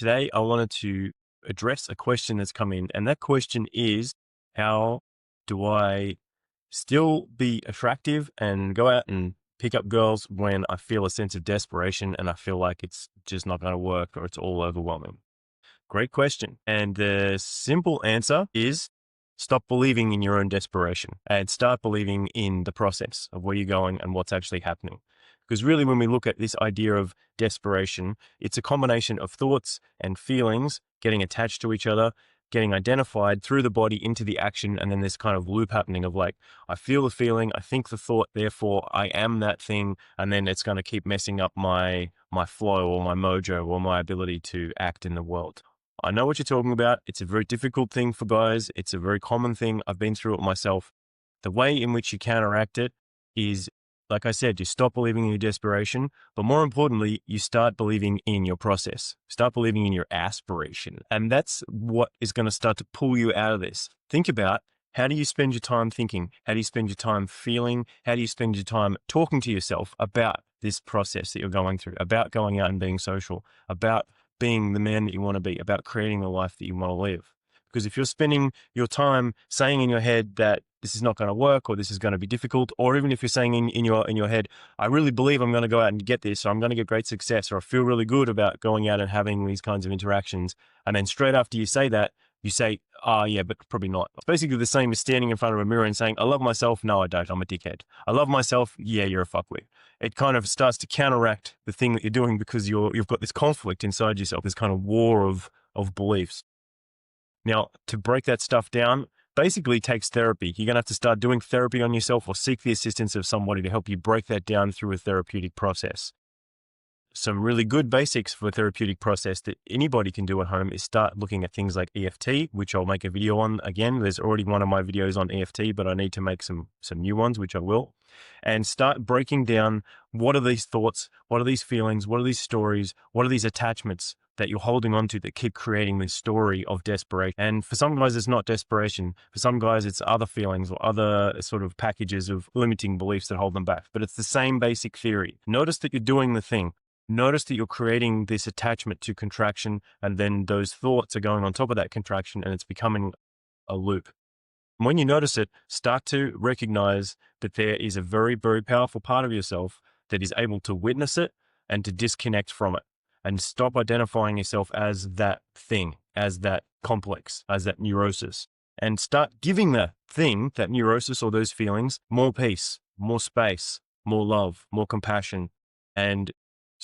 Today, I wanted to address a question that's come in, and that question is, how do I still be attractive and go out and pick up girls when I feel a sense of desperation and I feel like it's just not going to work or it's all overwhelming? Great question. And the simple answer is stop believing in your own desperation and start believing in the process of where you're going and what's actually happening. Because really, when we look at this idea of desperation, it's a combination of thoughts and feelings getting attached to each other, getting identified through the body into the action. And then this kind of loop happening of like, I feel the feeling, I think the thought, therefore I am that thing. And then it's going to keep messing up my flow or my mojo or my ability to act in the world. I know what you're talking about. It's a very difficult thing for guys. It's a very common thing. I've been through it myself. The way in which you counteract it is, like I said, you stop believing in your desperation, but more importantly, you start believing in your process. Start believing in your aspiration. And that's what is going to start to pull you out of this. Think about, how do you spend your time thinking? How do you spend your time feeling? How do you spend your time talking to yourself about this process that you're going through, about going out and being social, about being the man that you want to be, about creating the life that you want to live? Because if you're spending your time saying in your head that this is not going to work or this is going to be difficult, or even if you're saying in your head, I really believe I'm going to go out and get this, or I'm going to get great success, or I feel really good about going out and having these kinds of interactions. And then straight after you say that, you say, oh yeah, but probably not. It's basically the same as standing in front of a mirror and saying, I love myself. No, I don't. I'm a dickhead. I love myself. Yeah, you're a fuckwit. It kind of starts to counteract the thing that you're doing because you've got this conflict inside yourself, this kind of war of beliefs. Now, to break that stuff down, basically takes therapy. You're going to have to start doing therapy on yourself or seek the assistance of somebody to help you break that down through a therapeutic process. Some really good basics for a therapeutic process that anybody can do at home is start looking at things like EFT, which I'll make a video on. Again, there's already one of my videos on EFT, but I need to make some new ones, which I will. And start breaking down, what are these thoughts? What are these feelings? What are these stories? What are these attachments that you're holding on to that keep creating this story of desperation? And for some guys, it's not desperation. For some guys, it's other feelings or other sort of packages of limiting beliefs that hold them back. But it's the same basic theory. Notice that you're doing the thing. Notice that you're creating this attachment to contraction, and then those thoughts are going on top of that contraction, and it's becoming a loop. When you notice it, start to recognize that there is a very, very powerful part of yourself that is able to witness it and to disconnect from it, and stop identifying yourself as that thing, as that complex, as that neurosis, and start giving that thing, that neurosis or those feelings, more peace, more space, more love, more compassion, and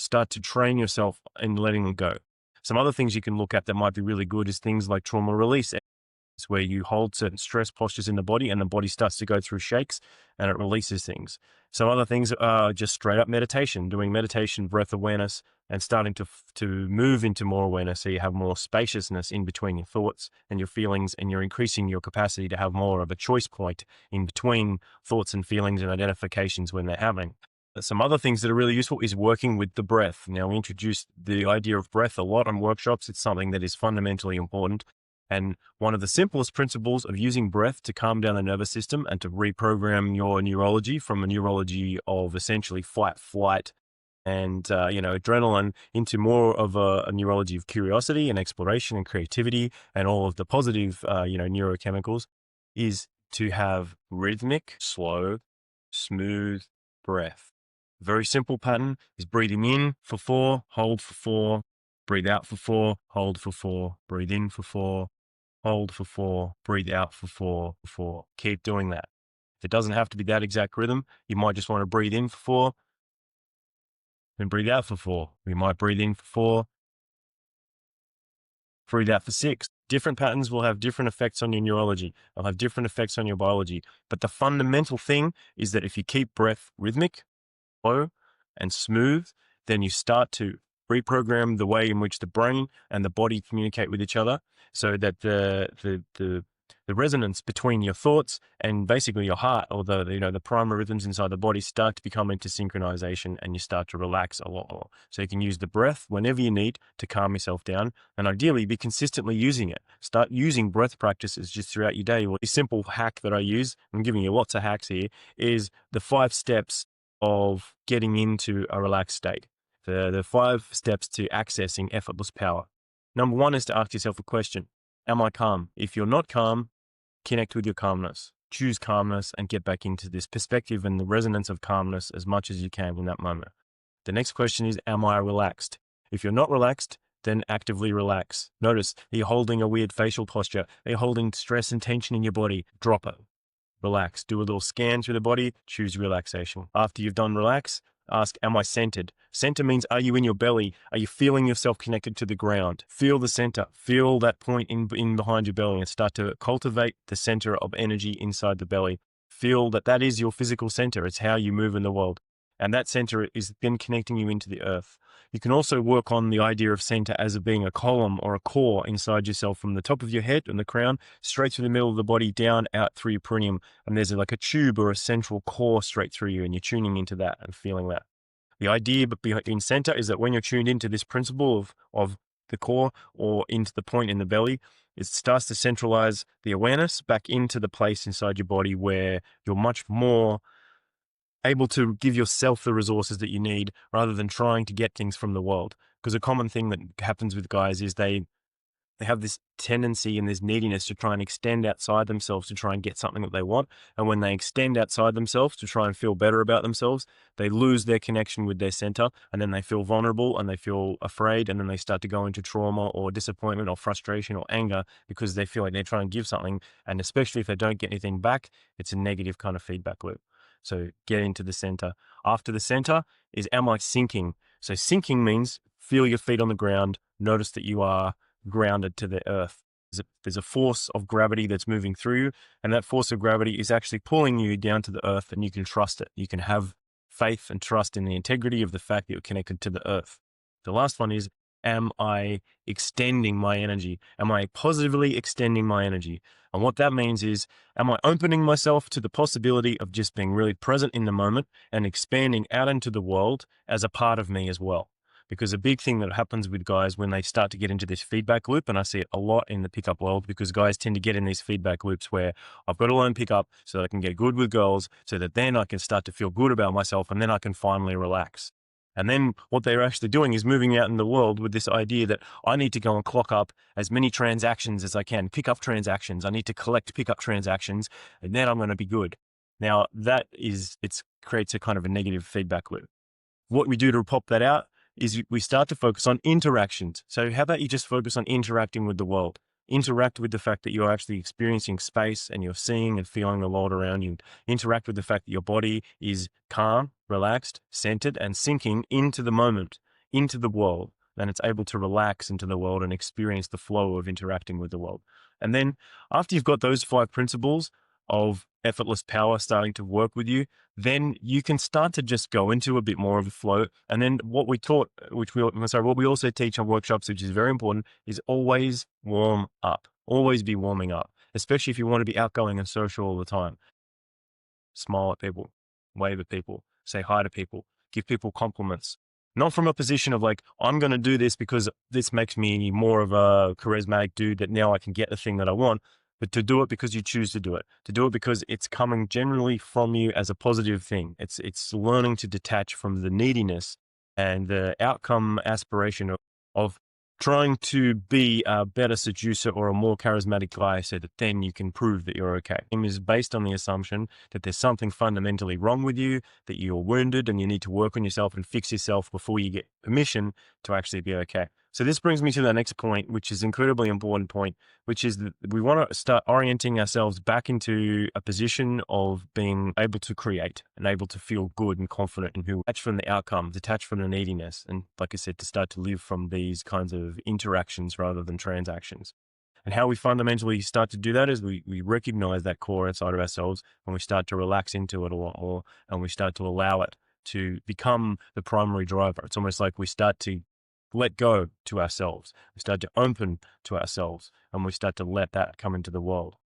start to train yourself in letting them go. Some other things you can look at that might be really good is things like trauma release. It's where you hold certain stress postures in the body and the body starts to go through shakes and it releases things. Some other things are just straight up meditation, doing meditation, breath awareness, and starting to move into more awareness. So you have more spaciousness in between your thoughts and your feelings, and you're increasing your capacity to have more of a choice point in between thoughts and feelings and identifications when they're happening. Some other things that are really useful is working with the breath. Now, we introduced the idea of breath a lot on workshops. It's something that is fundamentally important. And one of the simplest principles of using breath to calm down the nervous system and to reprogram your neurology from a neurology of essentially fight, flight, and adrenaline into more of a neurology of curiosity and exploration and creativity and all of the positive neurochemicals, is to have rhythmic, slow, smooth breath. Very simple pattern is breathing in for 4, hold for 4, breathe out for 4, hold for 4, breathe in for 4, hold for 4, breathe out for 4, 4. Keep doing that. It doesn't have to be that exact rhythm. You might just want to breathe in for 4, then breathe out for 4. You might breathe in for 4, breathe out for 6. Different patterns will have different effects on your neurology. They'll have different effects on your biology. But the fundamental thing is that if you keep breath rhythmic, slow, and smooth, then you start to reprogram the way in which the brain and the body communicate with each other, so that the resonance between your thoughts and basically your heart, or the primary rhythms inside the body, start to become into synchronization, and you start to relax a lot more. So you can use the breath whenever you need to calm yourself down, and ideally be consistently using it. Start using breath practices just throughout your day. Well, a simple hack that I use, I'm giving you lots of hacks here, is the 5 steps of getting into a relaxed state. The 5 steps to accessing effortless power. Number one is to ask yourself a question. Am I calm? If you're not calm, connect with your calmness. Choose calmness and get back into this perspective and the resonance of calmness as much as you can in that moment. The next question is, am I relaxed? If you're not relaxed, then actively relax. Notice, are you holding a weird facial posture? Are you holding stress and tension in your body? Drop it. Relax. Do a little scan through the body. Choose relaxation. After you've done relax, ask, am I centered? Center means, are you in your belly? Are you feeling yourself connected to the ground? Feel the center. Feel that point in behind your belly and start to cultivate the center of energy inside the belly. Feel that that is your physical center. It's how you move in the world. And that center is then connecting you into the earth. You can also work on the idea of center as being a column or a core inside yourself from the top of your head and the crown, straight through the middle of the body, down, out through your perineum. And there's like a tube or a central core straight through you, and you're tuning into that and feeling that. The idea in center is that when you're tuned into this principle of the core or into the point in the belly, it starts to centralize the awareness back into the place inside your body where you're much more able to give yourself the resources that you need rather than trying to get things from the world. Because a common thing that happens with guys is they have this tendency and this neediness to try and extend outside themselves to try and get something that they want. And when they extend outside themselves to try and feel better about themselves, they lose their connection with their center, and then they feel vulnerable and they feel afraid, and then they start to go into trauma or disappointment or frustration or anger because they feel like they're trying to give something. And especially if they don't get anything back, it's a negative kind of feedback loop. So get into the center. After the center is, am I sinking? So sinking means feel your feet on the ground. Notice that you are grounded to the earth. There's a force of gravity that's moving through you, and that force of gravity is actually pulling you down to the earth, and you can trust it. You can have faith and trust in the integrity of the fact that you're connected to the earth. The last one is, am I extending my energy? Am I positively extending my energy? And what that means is, am I opening myself to the possibility of just being really present in the moment and expanding out into the world as a part of me as well? Because a big thing that happens with guys when they start to get into this feedback loop, and I see it a lot in the pickup world, because guys tend to get in these feedback loops where I've got to learn pickup so that I can get good with girls, so that then I can start to feel good about myself, and then I can finally relax. And then what they're actually doing is moving out in the world with this idea that I need to go and clock up as many transactions as I can, pick up transactions. I need to collect pickup transactions, and then I'm going to be good. Now it creates a kind of a negative feedback loop. What we do to pop that out is we start to focus on interactions. So how about you just focus on interacting with the world? Interact with the fact that you're actually experiencing space and you're seeing and feeling the world around you. Interact with the fact that your body is calm, relaxed, centered, and sinking into the moment, into the world. Then it's able to relax into the world and experience the flow of interacting with the world. And then after you've got those 5 principles of effortless power starting to work with you, then you can start to just go into a bit more of a flow. And then what we also teach on workshops, which is very important, is always warm up. Always be warming up, especially if you want to be outgoing and social all the time. Smile at people, wave at people, say hi to people, give people compliments. Not from a position of like, I'm going to do this because this makes me more of a charismatic dude that now I can get the thing that I want, but to do it because you choose to do it because it's coming generally from you as a positive thing. It's learning to detach from the neediness and the outcome aspiration of trying to be a better seducer or a more charismatic guy so that then you can prove that you're okay. It is based on the assumption that there's something fundamentally wrong with you, that you're wounded and you need to work on yourself and fix yourself before you get permission to actually be okay. So this brings me to the next point, which is an incredibly important point, which is that we want to start orienting ourselves back into a position of being able to create and able to feel good and confident in who, detach from the outcome, detach from the neediness. And like I said, to start to live from these kinds of interactions rather than transactions. And how we fundamentally start to do that is we recognize that core inside of ourselves, and we start to relax into it a lot more, and we start to allow it to become the primary driver. It's almost like we start to let go to ourselves. We start to open to ourselves, and we start to let that come into the world.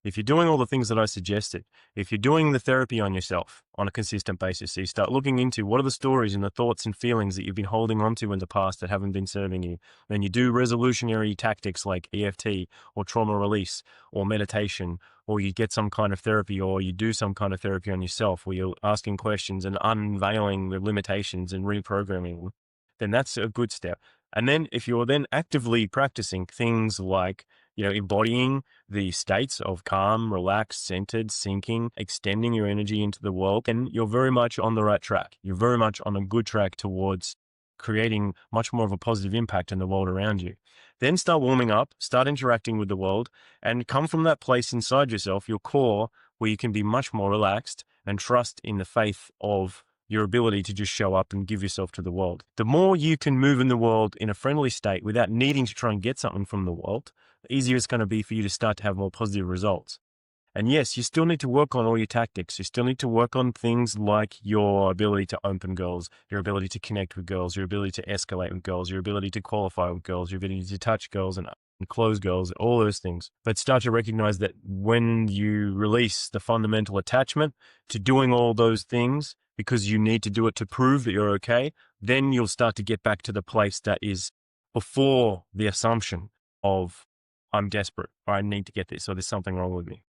If you're doing all the things that I suggested, if you're doing the therapy on yourself on a consistent basis, so you start looking into what are the stories and the thoughts and feelings that you've been holding onto in the past that haven't been serving you, then you do resolutionary tactics like EFT or trauma release or meditation, or you get some kind of therapy, or you do some kind of therapy on yourself where you're asking questions and unveiling the limitations and reprogramming them, then that's a good step. And then if you're then actively practicing things like, embodying the states of calm, relaxed, centered, sinking, extending your energy into the world, then you're very much on the right track. You're very much on a good track towards creating much more of a positive impact in the world around you. Then start warming up, start interacting with the world, and come from that place inside yourself, your core, where you can be much more relaxed and trust in the faith of your ability to just show up and give yourself to the world. The more you can move in the world in a friendly state without needing to try and get something from the world, the easier it's going to be for you to start to have more positive results. And yes, you still need to work on all your tactics. You still need to work on things like your ability to open girls, your ability to connect with girls, your ability to escalate with girls, your ability to qualify with girls, your ability to touch girls and close girls, all those things. But start to recognize that when you release the fundamental attachment to doing all those things because you need to do it to prove that you're okay, then you'll start to get back to the place that is before the assumption of I'm desperate or I need to get this or there's something wrong with me.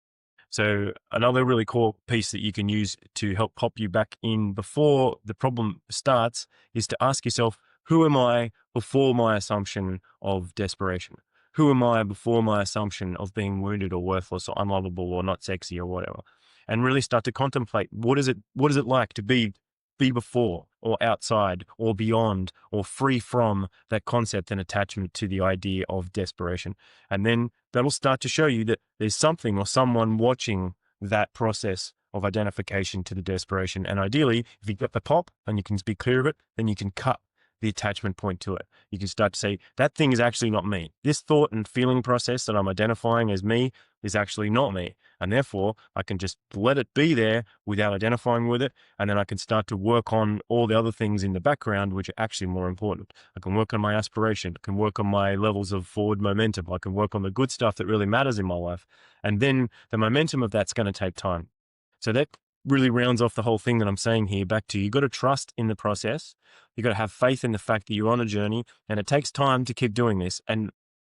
So another really cool piece that you can use to help pop you back in before the problem starts is to ask yourself, who am I before my assumption of desperation? Who am I before my assumption of being wounded or worthless or unlovable or not sexy or whatever? And really start to contemplate, what is it like to be before or outside or beyond or free from that concept and attachment to the idea of desperation. And then that'll start to show you that there's something or someone watching that process of identification to the desperation. And ideally, if you get the pop and you can be clear of it, then you can cut the attachment point to it. You can start to say, that thing is actually not me. This thought and feeling process that I'm identifying as me is actually not me. And therefore, I can just let it be there without identifying with it. And then I can start to work on all the other things in the background, which are actually more important. I can work on my aspiration. I can work on my levels of forward momentum. I can work on the good stuff that really matters in my life. And then the momentum of that's going to take time. So that really rounds off the whole thing that I'm saying here back to you. You've got to trust in the process. You've got to have faith in the fact that you're on a journey and it takes time to keep doing this. And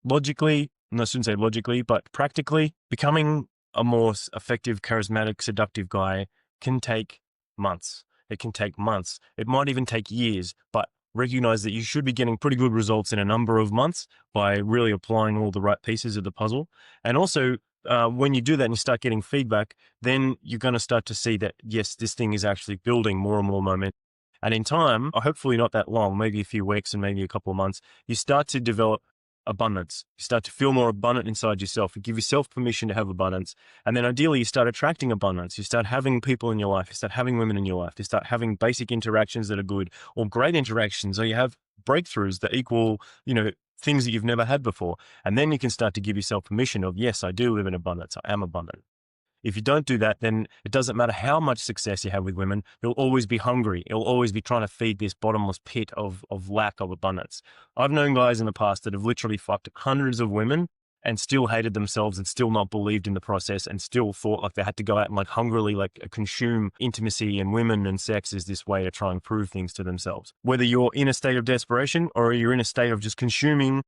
logically, and I shouldn't say logically, but practically, becoming a more effective, charismatic, seductive guy can take months. It can take months. It might even take years, but recognize that you should be getting pretty good results in a number of months by really applying all the right pieces of the puzzle. And also, when you do that and you start getting feedback, then you're going to start to see that, yes, this thing is actually building more and more momentum. And in time, hopefully not that long, maybe a few weeks and maybe a couple of months, you start to develop abundance. You start to feel more abundant inside yourself. You give yourself permission to have abundance. And then ideally, you start attracting abundance. You start having people in your life. You start having women in your life. You start having basic interactions that are good or great interactions, or you have breakthroughs that equal, things that you've never had before. And then you can start to give yourself permission of, yes, I do live in abundance. I am abundant. If you don't do that, then it doesn't matter how much success you have with women. You'll always be hungry. You'll always be trying to feed this bottomless pit of lack of abundance. I've known guys in the past that have literally fucked hundreds of women and still hated themselves and still not believed in the process and still thought like they had to go out and like hungrily consume intimacy and women and sex is this way to try and prove things to themselves. Whether you're in a state of desperation or you're in a state of just consuming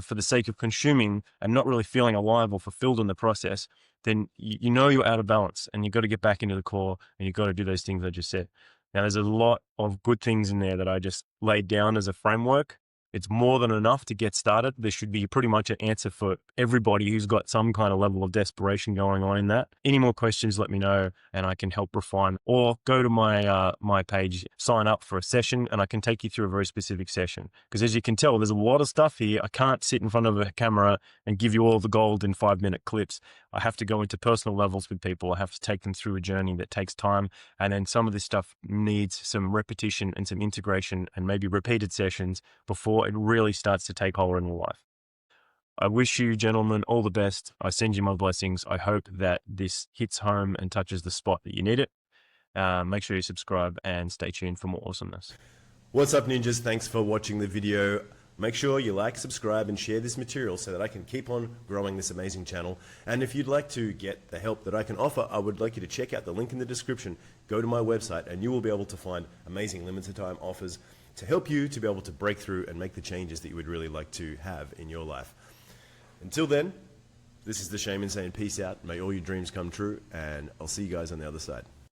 for the sake of consuming and not really feeling alive or fulfilled in the process, then you're out of balance and you've got to get back into the core and you've got to do those things I just said. Now, there's a lot of good things in there that I just laid down as a framework. It's more than enough to get started. There should be pretty much an answer for everybody who's got some kind of level of desperation going on in that. Any more questions, let me know and I can help refine, or go to my page, sign up for a session and I can take you through a very specific session. Because as you can tell, there's a lot of stuff here. I can't sit in front of a camera and give you all the gold in 5-minute clips. I have to go into personal levels with people. I have to take them through a journey that takes time. And then some of this stuff needs some repetition and some integration and maybe repeated sessions before it really starts to take hold in your life. I wish you, gentlemen, all the best. I send you my blessings. I hope that this hits home and touches the spot that you need it. Make sure you subscribe and stay tuned for more awesomeness. What's up, ninjas? Thanks for watching the video. Make sure you like, subscribe, and share this material so that I can keep on growing this amazing channel. And if you'd like to get the help that I can offer, I would like you to check out the link in the description. Go to my website and you will be able to find amazing limited time offers to help you to be able to break through and make the changes that you would really like to have in your life. Until then, this is the Shaman saying peace out. May all your dreams come true, and I'll see you guys on the other side.